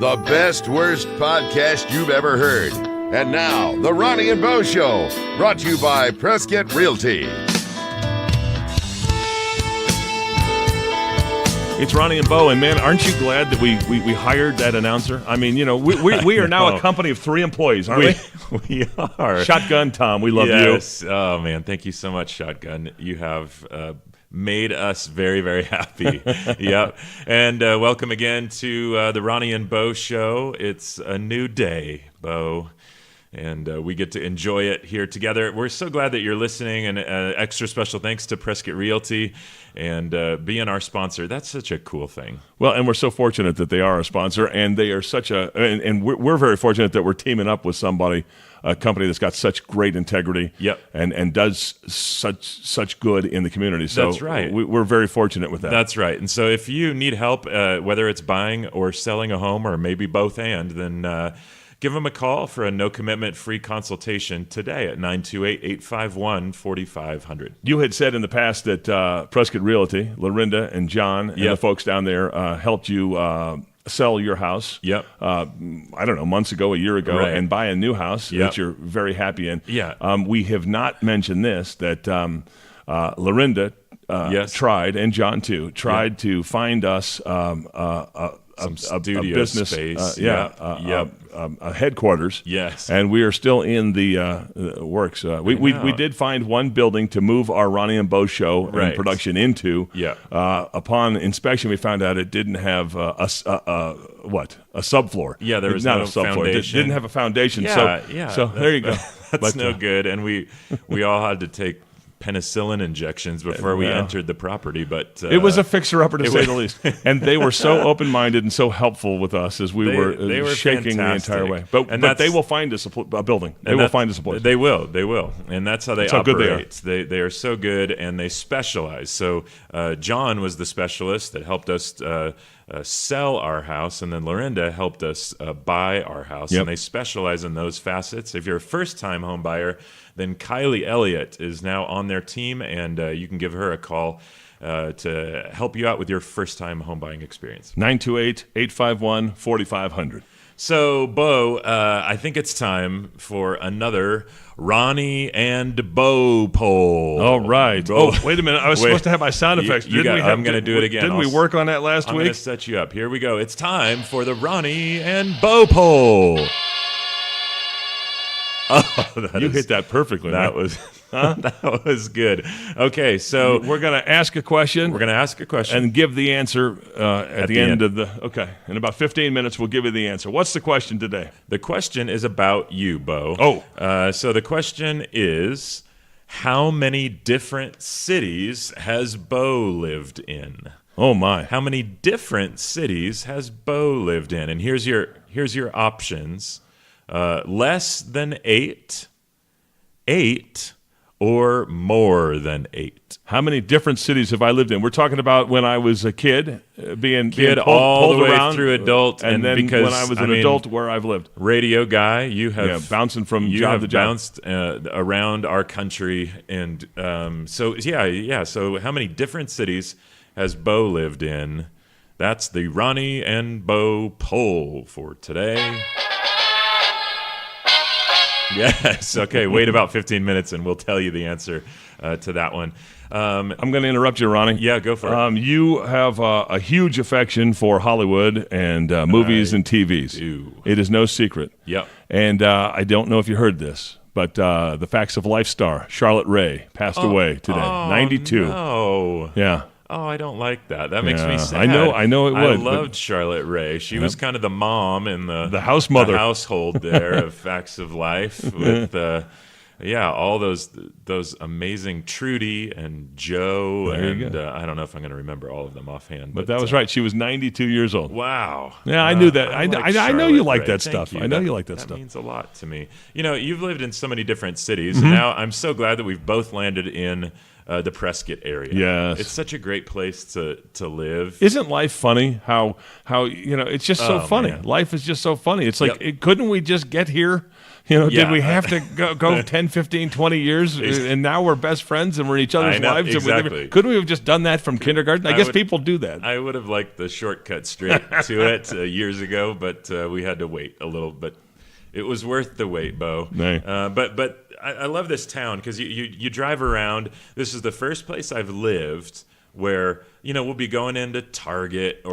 the best, worst podcast you've ever heard. And now, The Ronnie and Bo Show, brought to you by Prescott Realty. It's Ronnie and Bo, and man, aren't you glad that we hired that announcer? I mean, you know, we are now a company of 3 employees, aren't we? We are. Shotgun Tom, we love you. Yes. Oh, man, thank you so much, Shotgun. You have made us very, very happy. Yep. And welcome again to the Ronnie and Bo Show. It's a new day, Bo. And we get to enjoy it here together. We're so glad that you're listening, and extra special thanks to Prescott Realty and being our sponsor. That's such a cool thing. Well, and we're so fortunate that they are a sponsor, and they are such a, and we're very fortunate that we're teaming up with somebody, a company that's got such great integrity, yep, and does such good in the community. So that's right. We're very fortunate with that. That's right. And so if you need help, whether it's buying or selling a home, or maybe both, then give them a call for a no-commitment free consultation today at 928-851-4500. You had said in the past that Prescott Realty, Lorinda and John and the folks down there helped you sell your house. Yep. I don't know, months ago, a year ago, right, and buy a new house that you're very happy in. Yeah. We have not mentioned this, that Lorinda tried, and John too, tried to find us a business space, a headquarters. Yes, and we are still in the works. We did find one building to move our Ronnie and Bo show and production into. Yeah. Upon inspection, we found out it didn't have a subfloor. Yeah, there was not no a subfloor. foundation. It didn't have a foundation. Yeah, So there you go. That's no good. And we all had to take penicillin injections before we entered the property, but it was a fixer-upper to say the least. And they were so open-minded and so helpful with us as we were shaking fantastic. The entire way. But they will find us a building. They will find us a place. They will, and that's how they operate. Good they are. They are so good, and they specialize. So John was the specialist that helped us sell our house, and then Lorinda helped us buy our house, and they specialize in those facets. If you're a first-time home buyer, then Kylie Elliott is now on their team, and you can give her a call to help you out with your first-time home buying experience. 928-851-4500. So, Bo, I think it's time for another Ronnie and Bo poll. All right. Bo. Oh, wait a minute. I was supposed to have my sound effects. I'm going to do it again. Didn't we work on that last week? I'm going to set you up. Here we go. It's time for the Ronnie and Bo poll. Oh, hit that perfectly. That was that was good. Okay, so we're going to ask a question. We're going to ask a question and give the answer at the end of the. Okay, in about 15 minutes, we'll give you the answer. What's the question today? The question is about you, Bo. Oh, so the question is, how many different cities has Bo lived in? Oh my! How many different cities has Bo lived in? And here's your options. Less than 8, 8, or more than 8. How many different cities have I lived in? We're talking about when I was a kid, being all the way around, through adult, and then because, when I was an adult, where I've lived. Radio guy, you have bouncing from you job have to job. Bounced around our country, and so how many different cities has Bo lived in? That's the Ronnie and Bo poll for today. Yes. Okay. Wait about 15 minutes, and we'll tell you the answer to that one. I'm going to interrupt you, Ronnie. Yeah, go for it. You have a huge affection for Hollywood and movies and TVs. Do. It is no secret. Yep. And I don't know if you heard this, but the Facts of Life star Charlotte Rae passed away today, 92. No. Yeah. Oh, I don't like that. That makes me sad. I know it would. I loved Charlotte Rae. She was kind of the mom in the house mother, the household there of Facts of Life with all those amazing Trudy and Joe, and I don't know if I'm going to remember all of them offhand. But that was right. She was 92 years old. Wow. Yeah, I knew that. I know you like that Thank stuff. you. I know you like that stuff. That means a lot to me. You know, you've lived in so many different cities, and now I'm so glad that we've both landed in the Prescott area. Yes. It's such a great place to live. Isn't life funny? How it's just so funny. Man. Life is just so funny. It's like, couldn't we just get here Did we have to go 10, 15, 20 years, and now we're best friends and we're in each other's lives? Exactly. Couldn't we have just done that from kindergarten? I guess people do that. I would have liked the shortcut straight to it years ago, but we had to wait a little. But it was worth the wait, Bo. Right. But I love this town because you drive around. This is the first place I've lived where we'll be going into Target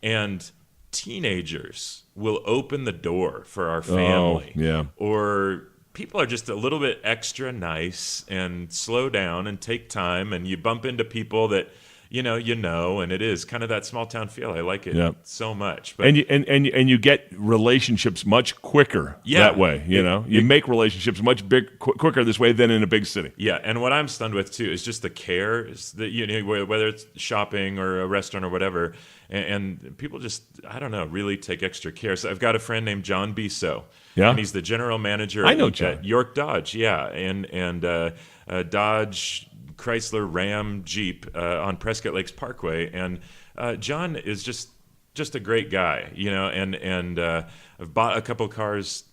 and teenagers will open the door for our family. Oh, yeah. Or people are just a little bit extra nice and slow down and take time, and you bump into people that and it is kind of that small town feel. I like it so much. But, and you get relationships much quicker that way. You make relationships much quicker this way than in a big city. Yeah, and what I'm stunned with too is just the care that whether it's shopping or a restaurant or whatever, and people just really take extra care. So I've got a friend named John Biso. Yeah, and he's the general manager. I know John. At York Dodge. Yeah, and Dodge. Chrysler Ram Jeep on Prescott Lakes Parkway, and John is just a great guy, and I've bought a couple cars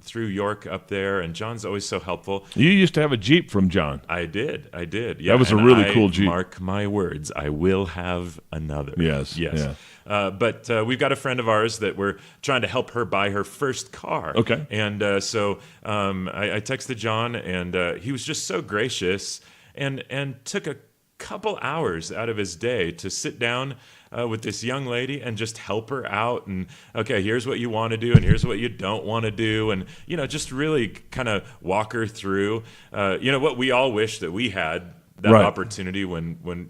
through York up there, and John's always so helpful. You used to have a Jeep from John. I did. Yeah, that was a really cool Jeep. Mark my words, I will have another. Yes. Yeah. But we've got a friend of ours that we're trying to help her buy her first car. Okay. And so I texted John, and he was just so gracious. And took a couple hours out of his day to sit down with this young lady and just help her out. And, okay, here's what you want to do and here's what you don't want to do. And, just really kind of walk her through, what we all wish that we had that opportunity when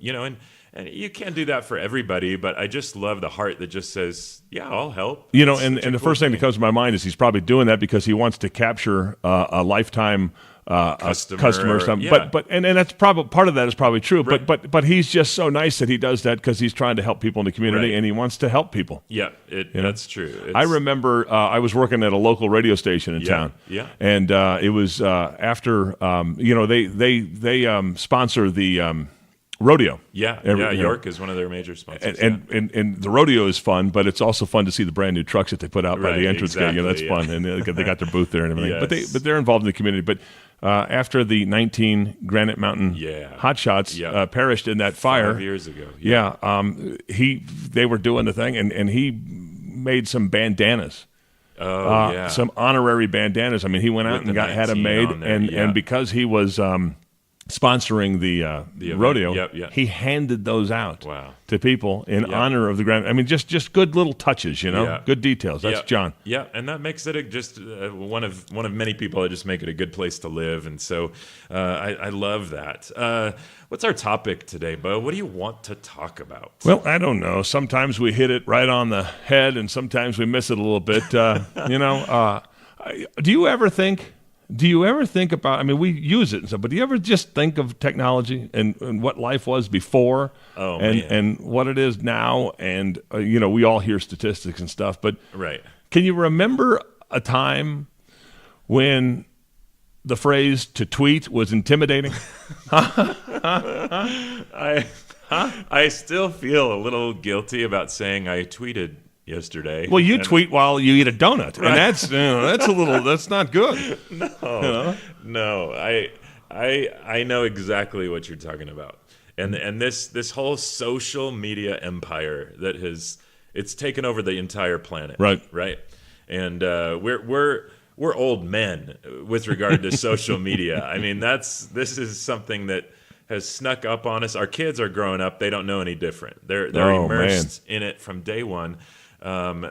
and you can't do that for everybody, but I just love the heart that just says, yeah, I'll help. And the first thing that comes to my mind is he's probably doing that because he wants to capture a lifetime customer or something. Yeah. But that's probably part of that is probably true. Right. But he's just so nice that he does that because he's trying to help people in the community and he wants to help people. Yeah, that's true. I remember I was working at a local radio station in town. Yeah. And it was after they sponsor the rodeo. York is one of their major sponsors. And the rodeo is fun, but it's also fun to see the brand new trucks that they put out by the entrance gate. That's fun, and they got their booth there and everything. Yes. But they're involved in the community. But after the 19 Granite Mountain hotshots perished in that fire 5 years ago, they were doing the thing, and he made some bandanas. Some honorary bandanas. I mean, he went out and had them made, and because he was sponsoring the rodeo, he handed those out to people in honor of the grand. I mean, just good little touches, good details. That's John. Yeah, and that makes it just one of many people that just make it a good place to live. And so I love that. What's our topic today, Bo? What do you want to talk about? Well, I don't know. Sometimes we hit it right on the head, and sometimes we miss it a little bit. Do you ever think about, I mean, we use it and stuff, but do you ever just think of technology and what life was before and what it is now? And, we all hear statistics and stuff, but can you remember a time when the phrase to tweet was intimidating? I still feel a little guilty about saying I tweeted yesterday. Well, you tweet while you eat a donut, and that's not good. No. I know exactly what you're talking about, and this whole social media empire that it's taken over the entire planet, right, and we're old men with regard to social media. I mean, this is something that has snuck up on us. Our kids are growing up; they don't know any different. They're immersed in it from day one. And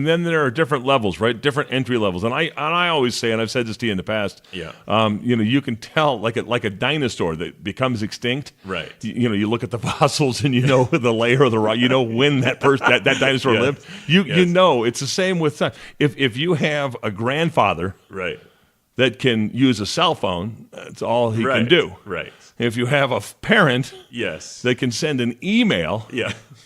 then there are different levels, right? Different entry levels. And I always say, and I've said this to you in the past, you can tell like a dinosaur that becomes extinct. Right. You look at the fossils and the layer of the rock, when that dinosaur lived. You know, it's the same with time. If you have a grandfather that can use a cell phone, that's all he can do. Right. if you have a parent, yes, they can send an email,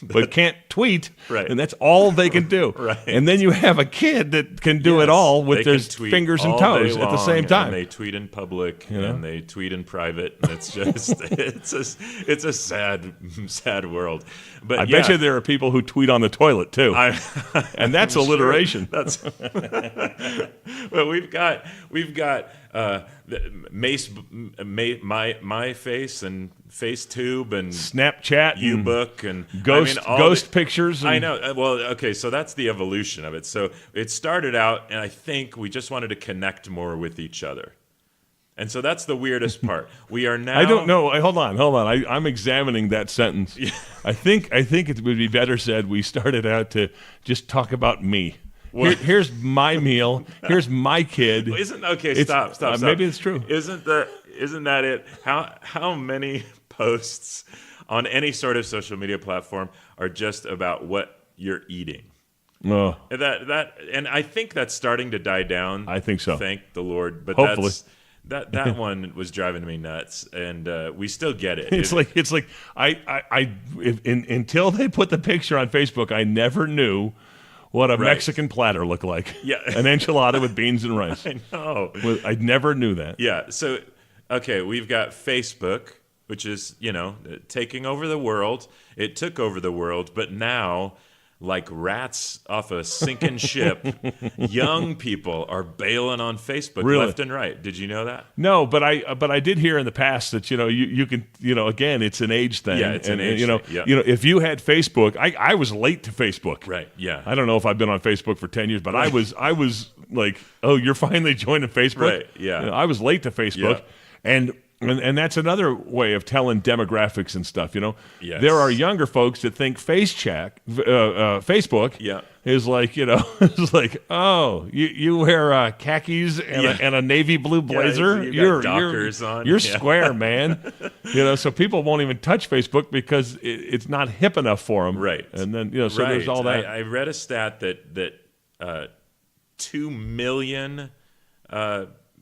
but can't tweet, right? And that's all they can do, right? And then you have a kid that can do it all with their fingers and toes at the same time. And they tweet in public, and they tweet in private, and it's just it's a sad world. But I bet you there are people who tweet on the toilet too, and that's alliteration. Sure. That's well, we've got my face and FaceTube and Snapchat, U-Book and ghost pictures. I know. Well, okay, so that's the evolution of it. So it started out, and I think we just wanted to connect more with each other. And so that's the weirdest part. We are now. I don't know. Hold on. I'm examining that sentence. Yeah. I think it would be better said we started out to just talk about me. Here's my meal. Here's my kid. Well, stop. Maybe it's true. Isn't that it? How many posts on any sort of social media platform are just about what you're eating? Oh. And I think that's starting to die down. I think so. Thank the Lord. But hopefully. That one was driving me nuts, and we still get it. It's like until they put the picture on Facebook, I never knew what a Mexican platter looked like. Yeah, an enchilada with beans and rice. I know. I never knew that. Yeah. So, okay, we've got Facebook, which is taking over the world. It took over the world, but now, like rats off a sinking ship, young people are bailing on Facebook left and right. Did you know that? No, but I did hear in the past that you can again, it's an age thing. Yeah, it's an age thing. Yeah. If you had Facebook, I was late to Facebook. Right. Yeah. I don't know if I've been on Facebook for 10 years, but I was like, oh, you're finally joining Facebook. Right. Yeah. I was late to Facebook, and that's another way of telling demographics and stuff. Yes. There are younger folks that think Facebook is like, it's like, oh, you wear khakis and a navy blue blazer. You're Dockers on. You're square, man. So people won't even touch Facebook because it's not hip enough for them. Right. And then so there's all that. I read a stat that 2 million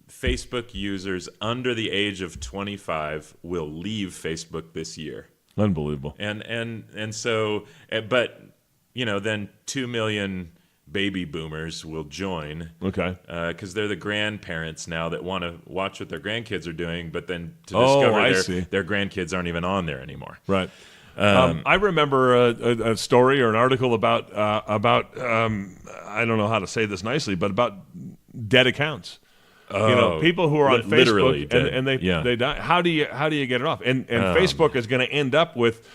Facebook users under the age of 25 will leave Facebook this year. Unbelievable. And so, but then 2 million baby boomers will join. Okay. Because they're the grandparents now that want to watch what their grandkids are doing, but then to discover their grandkids aren't even on there anymore. Right. I remember a story or an article about I don't know how to say this nicely, but about dead accounts. People who are on Facebook and they die. How do you get it off? And Facebook is going to end up with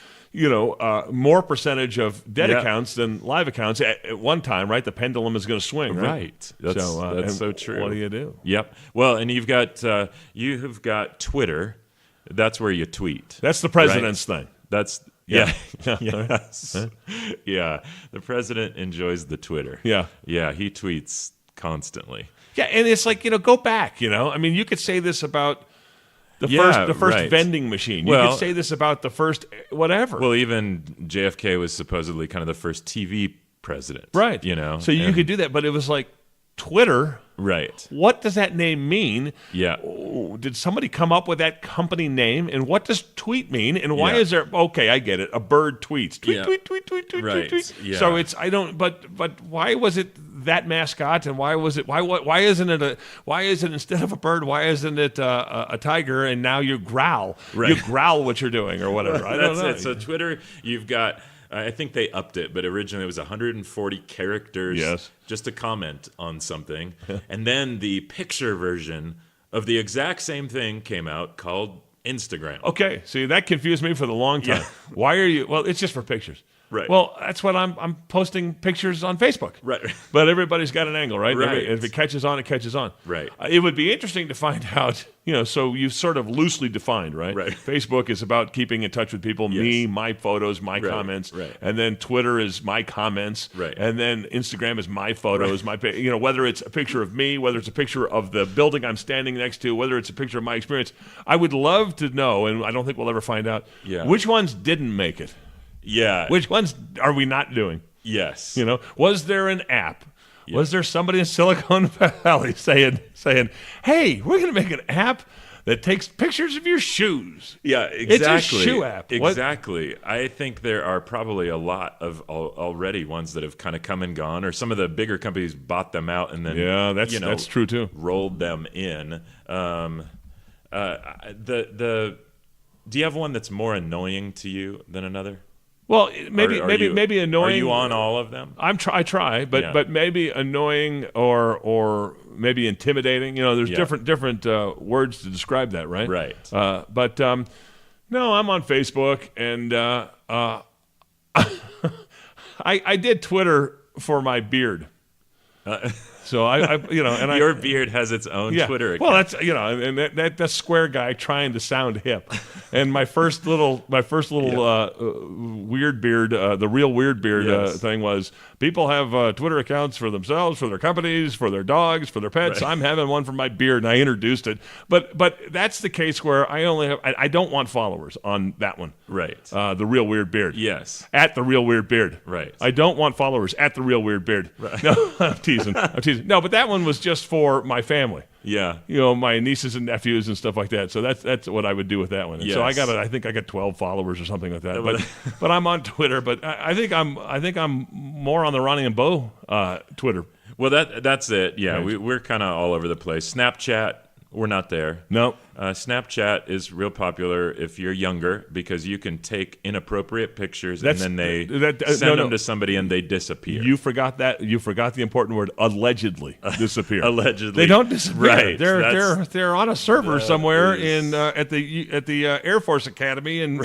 more percentage of dead accounts than live accounts at one time, right? The pendulum is going to swing, right? That's so true. What do you do? Yep. Well, and you've got Twitter. That's where you tweet. That's the president's thing. That's yes. Yeah. The president enjoys the Twitter. Yeah. Yeah. He tweets constantly. Yeah, and it's like, go back, I mean, you could say this about the first vending machine. You could say this about the first whatever. Well, even JFK was supposedly kind of the first TV president. Right. So you could do that, but it was like Twitter. Right. What does that name mean? Yeah. Did somebody come up with that company name? And what does tweet mean? And why is there? Okay, I get it. A bird tweets. Tweet. Yeah. So but why was it that mascot? And why was it? Why isn't it instead of a bird? Why isn't it a tiger? And now you growl. Right. You growl what you're doing or whatever. I don't know. It. So Twitter, you've got. I think they upped it, but originally it was 140 characters just to comment on something. And then the picture version of the exact same thing came out called Instagram. Okay, see, that confused me for the long time. Yeah. Why are you – well, it's just for pictures. Right. Well, that's what I'm posting pictures on Facebook. Right. But everybody's got an angle, right? Right. If it catches on, it catches on. Right. It would be interesting to find out, so you sort of loosely defined, right? Right. Facebook is about keeping in touch with people, me, my photos, my comments. Right. And then Twitter is my comments. Right. And then Instagram is my photos, whether it's a picture of me, whether it's a picture of the building I'm standing next to, whether it's a picture of my experience. I would love to know, and I don't think we'll ever find out, which ones didn't make it. Yeah. Which ones are we not doing? Yes. Was there an app? Yeah. Was there somebody in Silicon Valley saying, "Hey, we're going to make an app that takes pictures of your shoes. Yeah, exactly. It's a shoe app. Exactly. I think there are probably a lot of already ones that have kind of come and gone, or some of the bigger companies bought them out and then that's true too. Rolled them in. Do you have one that's more annoying to you than another? Well, maybe annoying. Are you on all of them? I try, but maybe annoying or maybe intimidating. There's different words to describe that, right? Right. But no, I'm on Facebook, and I did Twitter for my beard. So and your beard has its own Twitter account. Well, that's and that square guy trying to sound hip, and my first little weird beard, the real weird beard thing was people have Twitter accounts for themselves, for their companies, for their dogs, for their pets. Right. I'm having one for my beard, and I introduced it. But that's the case where I don't want followers on that one. Right. The real weird beard. Yes. At the real weird beard. Right. I don't want followers at the real weird beard. Right. No, I'm teasing. No, but that one was just for my family. Yeah. My nieces and nephews and stuff like that. So that's what I would do with that one. And so I think I got 12 followers or something like that. But I'm on Twitter. But I think I'm more on the Ronnie and Bo Twitter. Well, that's it. Yeah, right. We're kind of all over the place. Snapchat, we're not there. No. Snapchat is real popular if you're younger because you can take inappropriate pictures and then they send them to somebody and they disappear. You forgot that. You forgot the important word. Allegedly disappear. Allegedly, they don't disappear. Right. They're on a server somewhere at the Air Force Academy in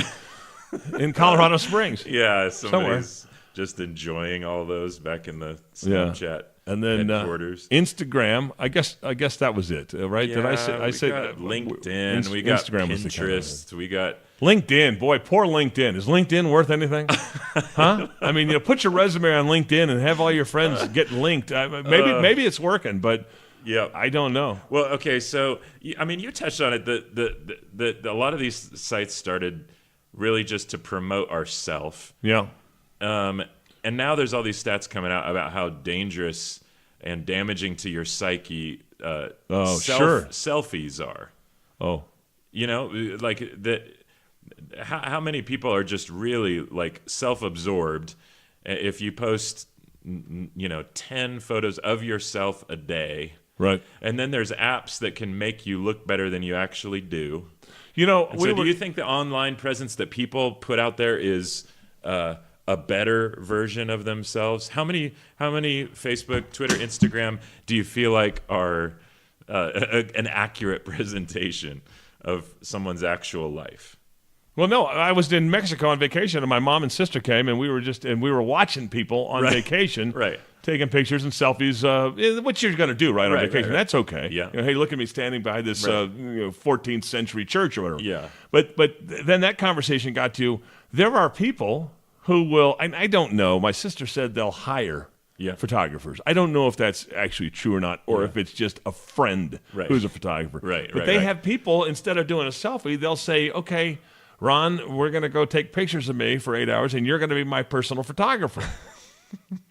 Colorado Springs. Yeah, somebody's just enjoying all those back in the Snapchat. Yeah. And then Instagram, I guess that was it, right? Yeah, Did I say LinkedIn, we got Instagram Pinterest, we got LinkedIn. Boy, poor LinkedIn. Is LinkedIn worth anything? Huh? I mean, put your resume on LinkedIn and have all your friends get linked. Maybe it's working, but I don't know. Well, okay, so I mean, you touched on it. A lot of these sites started really just to promote ourself. Yeah. And now there's all these stats coming out about how dangerous and damaging to your psyche selfies are. Oh. Like that. How many people are just really like self-absorbed? If you post, 10 photos of yourself a day, right? And then there's apps that can make you look better than you actually do. Do you think the online presence that people put out there is a better version of themselves? How many Facebook, Twitter, Instagram do you feel like are an accurate presentation of someone's actual life? Well, no, I was in Mexico on vacation, and my mom and sister came, and we were watching people on vacation, right? Taking pictures and selfies, what you're going to do, right, on vacation. Right. That's okay. Yeah. Hey, look at me standing by this 14th century church or whatever. Yeah. But then that conversation got to, there are people who will, and I don't know, my sister said they'll hire photographers. I don't know if that's actually true or not, or if it's just a friend who's a photographer. Right. But they have people, instead of doing a selfie, they'll say, okay, Ron, we're going to go take pictures of me for 8 hours, and you're going to be my personal photographer.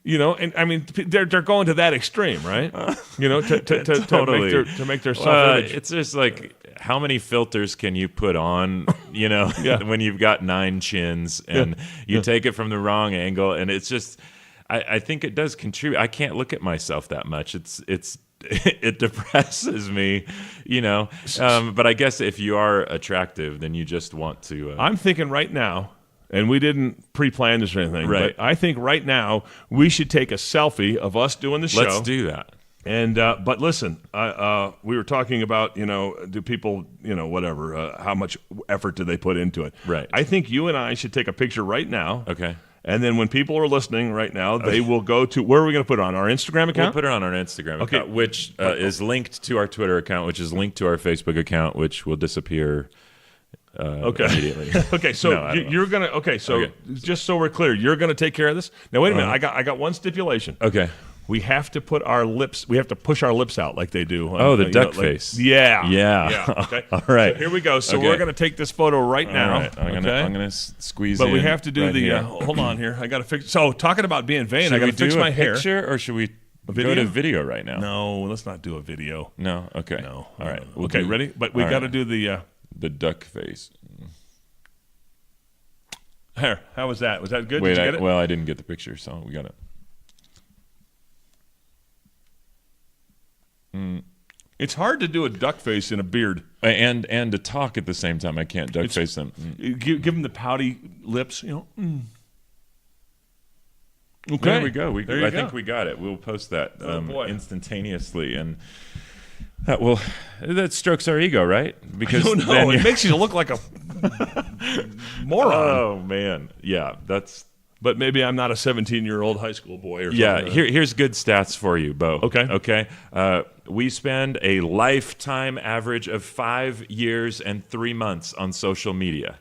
And I mean, they're going to that extreme, right? Totally. to make their self-image. It's just like, how many filters can you put on, when you've got 9 chins and you take it from the wrong angle, and it's just, I think it does contribute. I can't look at myself that much. It depresses me, But I guess if you are attractive, then you just want to. I'm thinking right now. And we didn't pre-plan this or anything, right. But I think right now we should take a selfie of us doing the show. Let's do that. And but listen, we were talking about do people whatever how much effort do they put into it? Right. I think you and I should take a picture right now. Okay. And then when people are listening right now, they will go to, where are we going to put it on? Our Instagram account? We'll put it on our Instagram account, which is linked to our Twitter account, which is linked to our Facebook account, which will disappear. Immediately. Okay, so you're gonna. Okay, so just so we're clear, you're gonna take care of this. Now wait a minute. I got one stipulation. Okay. We have to put our lips. We have to push our lips out like they do. The duck face. Yeah. Okay. All right. So here we go. So we're gonna take this photo right now. All right. I'm gonna squeeze. But in we have to do right the. here. Hold on here. I got to fix. So talking about being vain, I got to fix my hair. Picture, or should we Go to video right now. No, let's not do a video. No? Okay. No. All right. Okay, ready? But we got to do the duck face. Here, how was that? Was that good? Wait, Did you get it? Well, I didn't get the picture, so we got it. It's hard to do a duck face in a beard. And to talk at the same time. I can't duck face them. Give them the pouty lips, Okay. There we go. I think we got it. We'll post that instantaneously, and that strokes our ego, right? Because I don't know. It makes you look like a moron. Oh man, yeah, that's. But maybe I'm not a 17-year-old high school boy or something. Yeah, here's good stats for you, Bo. Okay. We spend a lifetime average of 5 years and 3 months on social media.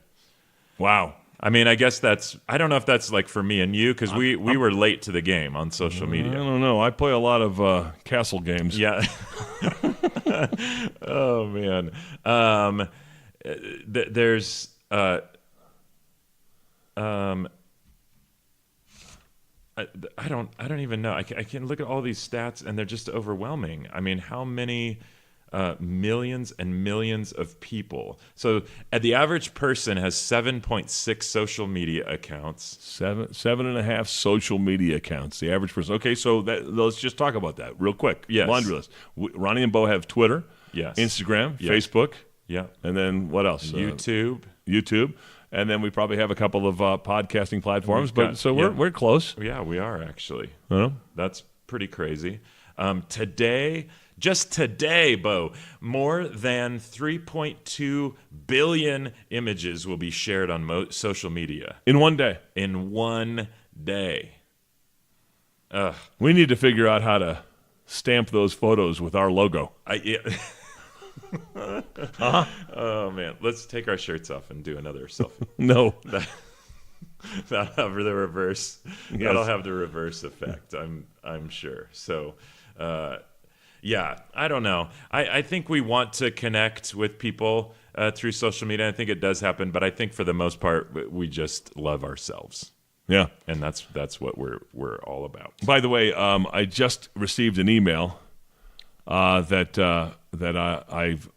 Wow. I mean, I guess I don't know if that's like for me and you, because we were late to the game on social media. I don't know. I play a lot of castle games. Yeah. Oh, man. There's... I don't even know. I can look at all these stats, and they're just overwhelming. I mean, how many millions and millions of people? So, the average person has 7.6 social media accounts. 7.5 social media accounts. The average person. Okay, so let's just talk about that real quick. Yes. Laundry list. Ronnie and Bo have Twitter. Yes. Instagram. Yes. Facebook. Yeah. And then what else? YouTube. And then we probably have a couple of podcasting platforms, we're close. Yeah, we are actually. Uh-huh. That's pretty crazy. Just today, Bo, more than 3.2 billion images will be shared on social media. In one day. In one day. We need to figure out how to stamp those photos with our logo. Uh-huh. Oh man, let's take our shirts off and do another selfie. No, that'll have the reverse. Yes. That'll have the reverse effect. I'm sure. So, yeah, I don't know. I think we want to connect with people through social media. I think it does happen, but I think for the most part, we just love ourselves. Yeah, and that's what we're all about. By the way, I just received an email that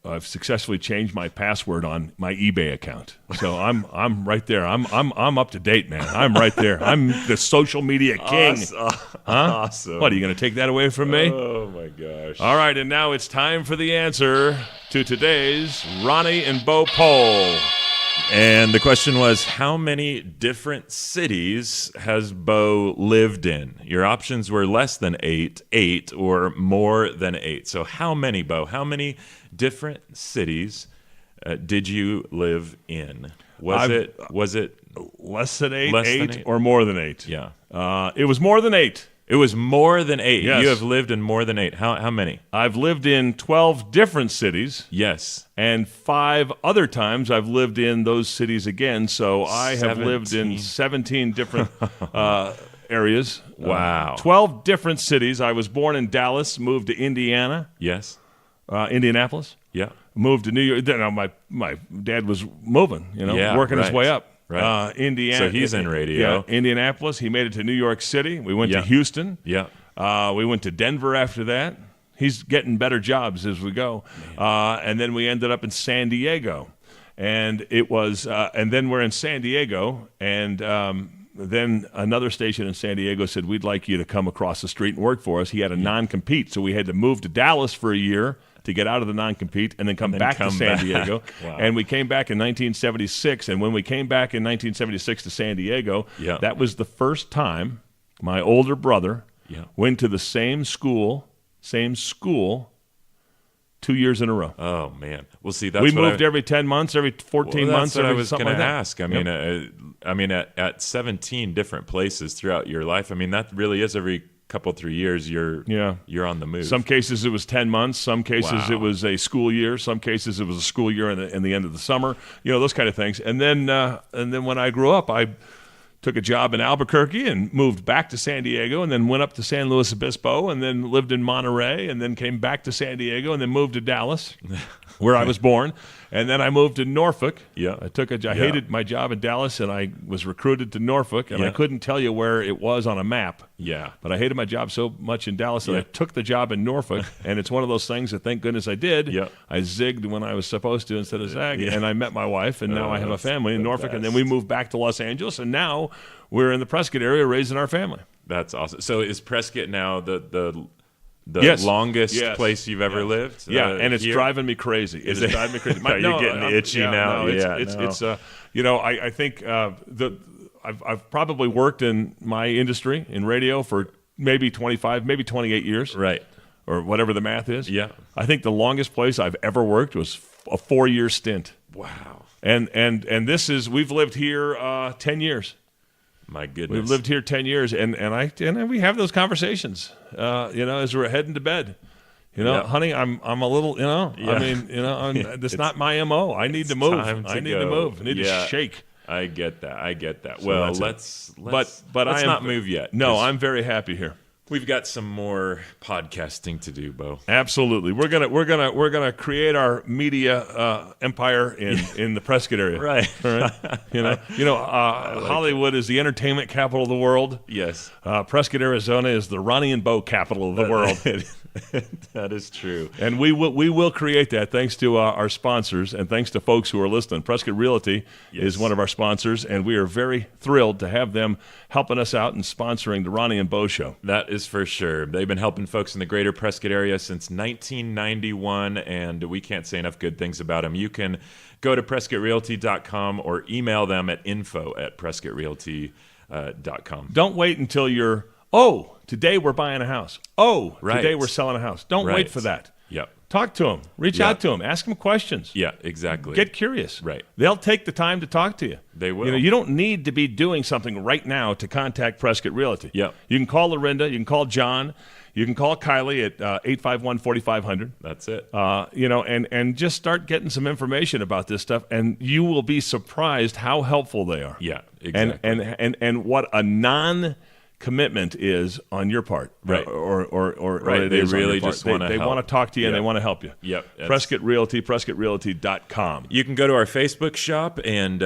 I've successfully changed my password on my eBay account. So I'm right there. I'm up to date, man. I'm right there. I'm the social media king. Awesome. What, are you going to take that away from me? Oh my gosh. All right, and now it's time for the answer to today's Ronnie and Bo poll. And the question was, how many different cities has Bo lived in? Your options were less than 8, or more than 8. So how many, Bo? How many different cities did you live in? Was it less than 8, less 8, than 8? Or more than 8? Yeah. It was more than 8. It was more than 8. Yes. You have lived in more than 8. How many? I've lived in 12 different cities. Yes. And 5 other times I've lived in those cities again. So I have lived in 17 different areas. Wow. 12 different cities. I was born in Dallas, moved to Indiana. Yes. Indianapolis. Yeah. Moved to New York. Now, my dad was moving, working his way up. Right. Indiana. So he's in radio. Yeah, Indianapolis. He made it to New York City. We went to Houston. Yeah. We went to Denver after that. He's getting better jobs as we go. And then we ended up in San Diego. And it was, and then we're in San Diego, and then another station in San Diego said, we'd like you to come across the street and work for us. He had a non-compete, so we had to move to Dallas for a year to get out of the non-compete and then come back to San Diego. Wow. And we came back in 1976. And when we came back in 1976 to San Diego, that was the first time my older brother went to the same school 2 years in a row. Oh, man. Well, see, that's we moved every 10 months, every 14 months. That's what I was going like to ask. I mean, at 17 different places throughout your life, I mean, that really is every couple 3 years you're on the move. Some cases it was 10 months. Some cases it was a school year. Some cases it was a school year in the end of the summer. Those kind of things. And then when I grew up, I took a job in Albuquerque and moved back to San Diego, and then went up to San Luis Obispo, and then lived in Monterey, and then came back to San Diego, and then moved to Dallas. where I was born. And then I moved to Norfolk. Yeah. I hated my job in Dallas, and I was recruited to Norfolk, and I couldn't tell you where it was on a map. Yeah. But I hated my job so much in Dallas that I took the job in Norfolk, and it's one of those things that thank goodness I did. Yeah. I zigged when I was supposed to instead of zagged, and I met my wife, and now I have a family in Norfolk, and then we moved back to Los Angeles, and now we're in the Prescott area raising our family. That's awesome. So is Prescott now the Yes. longest Yes. place you've ever lived? Yeah, and it's here? driving me crazy. It's driving me crazy. Are you getting itchy now? I think I've probably worked in my industry in radio for maybe 25, maybe 28 years. Right. Or whatever the math is. Yeah. I think the longest place I've ever worked was a 4-year stint. Wow. And we've lived here 10 years. My goodness. We've lived here 10 years, and we have those conversations, as we're heading to bed. Honey, I'm a little, I mean, that's not my MO. I need to move. I need to move. I need to shake. I get that. So well, let's not move yet. No, I'm very happy here. We've got some more podcasting to do, Bo. Absolutely. We're gonna create our media empire in the Prescott area. Right. Hollywood is the entertainment capital of the world. Yes. Prescott, Arizona is the Ronnie and Bo capital of the world. That is true. And we will create that thanks to our sponsors and thanks to folks who are listening. Prescott Realty is one of our sponsors, and we are very thrilled to have them helping us out and sponsoring the Ronnie and Bo Show. That is for sure. They've been helping folks in the greater Prescott area since 1991, and we can't say enough good things about them. You can go to PrescottRealty.com or email them at info@PrescottRealty.com. Don't wait until you're, today we're buying a house. Today we're selling a house. Don't wait for that. Yep. Talk to them. Reach out to them. Ask them questions. Yeah, exactly. Get curious. Right. They'll take the time to talk to you. They will. You don't need to be doing something right now to contact Prescott Realty. Yep. You can call Lorinda. You can call John. You can call Kylie at 851-4500. That's it. And just start getting some information about this stuff, and you will be surprised how helpful they are. Yeah, exactly. And what a commitment is on your part, right? Or right. They really just want to. They want to talk to you and they want to help you. Yep. Prescott Realty, PrescottRealty.com. You can go to our Facebook shop and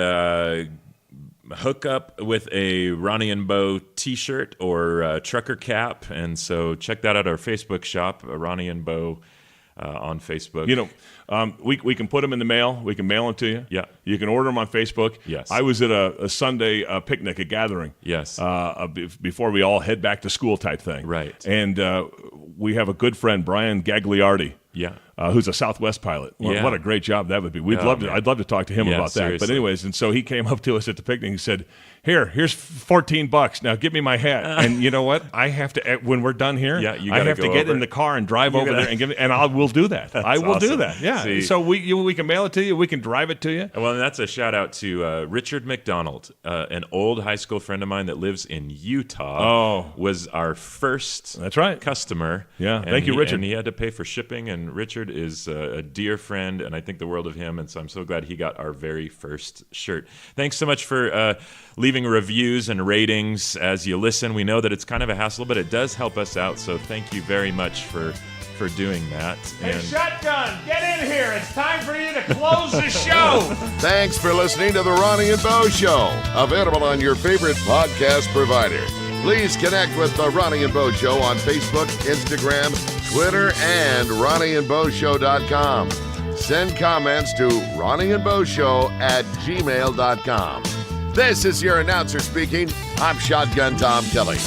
hook up with a Ronnie and Bo T-shirt or trucker cap, and so check that out. Our Facebook shop, Ronnie and Bo. On Facebook. We can put them in the mail. We can mail them to you. Yeah. You can order them on Facebook. Yes. I was at a Sunday picnic, a gathering. Yes. Before we all head back to school type thing. Right. And we have a good friend, Brian Gagliardi. Yeah. Who's a Southwest pilot. What a great job that would be. I'd love to talk to him about that. Seriously. But anyways, and so he came up to us at the picnic. He said, here's $14. Now give me my hat. And you know what? I have to, when we're done here, I have to get in the car and drive over there and give it, and we'll do that. I will do that. Yeah. See, so we can mail it to you. We can drive it to you. Well, and that's a shout out to Richard McDonald, an old high school friend of mine that lives in Utah. Was our first customer. Yeah. Thank you, Richard. And he had to pay for shipping, and Richard is a dear friend, and I think the world of him, and so I'm so glad he got our very first shirt. Thanks so much for leaving reviews and ratings as you listen. We know that it's kind of a hassle, but it does help us out, so thank you very much for doing that. Hey, Shotgun, get in here. It's time for you to close the show. Thanks for listening to The Ronnie and Bo Show, available on your favorite podcast provider. Please connect with The Ronnie and Bo Show on Facebook, Instagram, Twitter, and RonnieandBoShow.com. Send comments to RonnieandBoShow@gmail.com. This is your announcer speaking. I'm Shotgun Tom Kelly.